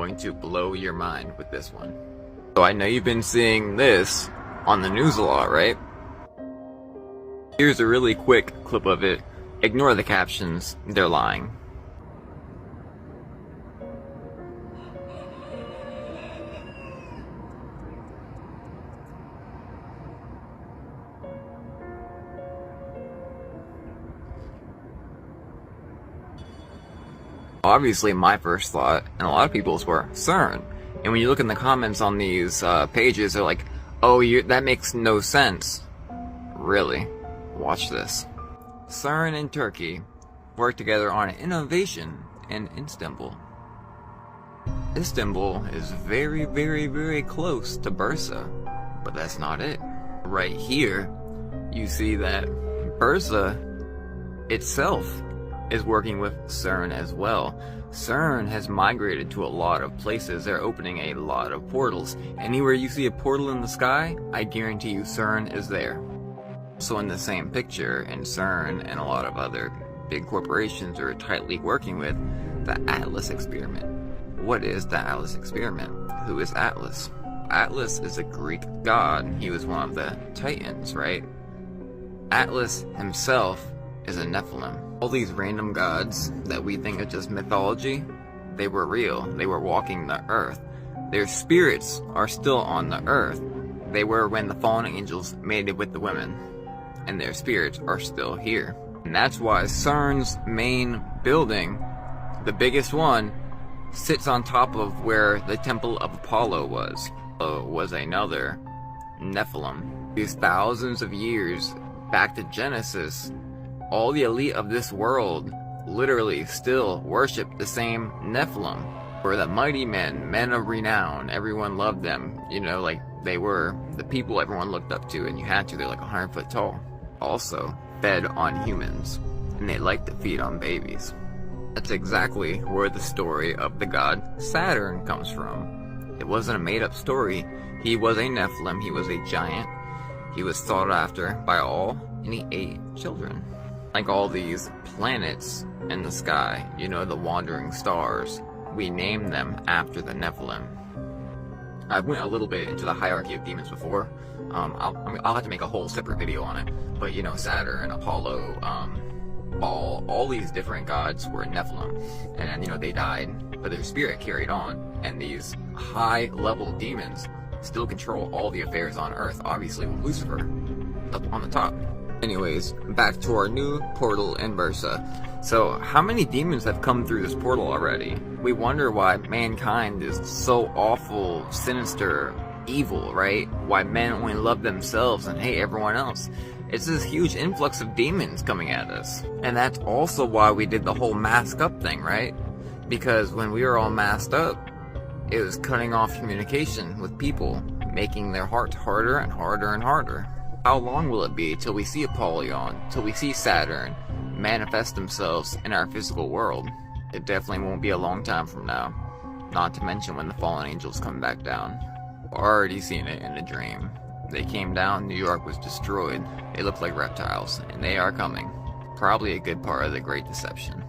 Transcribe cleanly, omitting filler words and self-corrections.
going to blow your mind with this one. So I know you've been seeing this on the news a lot, right? Here's a really quick clip of it. Ignore the captions, they're lying. Obviously, my first thought, and a lot of people's, were CERN. And when you look in the comments on these pages, they're like, oh, that makes no sense. Really? Watch this. CERN and Turkey work together on an innovation in Istanbul. Istanbul is very, very, very close to Bursa, but that's not it. Right here, you see that Bursa itself is working with CERN as well. CERN has migrated to a lot of places. They're opening a lot of portals. Anywhere you see a portal in the sky, I guarantee you CERN is there. So in the same picture, and CERN and a lot of other big corporations are tightly working with the Atlas experiment. What is the Atlas experiment? Who is Atlas? Atlas is a Greek god. He was one of the Titans, right? Atlas himself is a Nephilim. All these random gods that we think are just mythology, they were real. They were walking the earth. Their spirits are still on the earth. They were when the fallen angels mated with the women, and their spirits are still here. And that's why CERN's main building, the biggest one, sits on top of where the Temple of Apollo was. Was another Nephilim. These thousands of years back to Genesis, all the elite of this world literally still worship the same Nephilim. Were the mighty men of renown. Everyone loved them. You know, like they were the people everyone looked up to, and you had to. They're like 100 foot tall. Also fed on humans, and they like to feed on babies. That's exactly where the story of the god Saturn comes from. It wasn't a made-up story. He was a Nephilim. He was a giant. He was sought after by all, and he ate children. Like all these planets in the sky, you know, the wandering stars, we name them after the Nephilim. I went a little bit into the hierarchy of demons before. I'll have to make a whole separate video on it. But you know, Saturn, Apollo, all these different gods were Nephilim, and you know they died, but their spirit carried on. And these high-level demons still control all the affairs on Earth. Obviously, with Lucifer up on the top. Anyways, back to our new portal in Bursa. So, how many demons have come through this portal already? We wonder why mankind is so awful, sinister, evil, right? Why men only love themselves and hate everyone else. It's this huge influx of demons coming at us. And that's also why we did the whole mask up thing, right? Because when we were all masked up, it was cutting off communication with people, making their hearts harder and harder and harder. How long will it be till we see Apollyon, till we see Saturn manifest themselves in our physical world? It definitely won't be a long time from now. Not to mention when the fallen angels come back down. Already seen it in a dream. They came down, New York was destroyed. They looked like reptiles, and they are coming. Probably a good part of the Great Deception.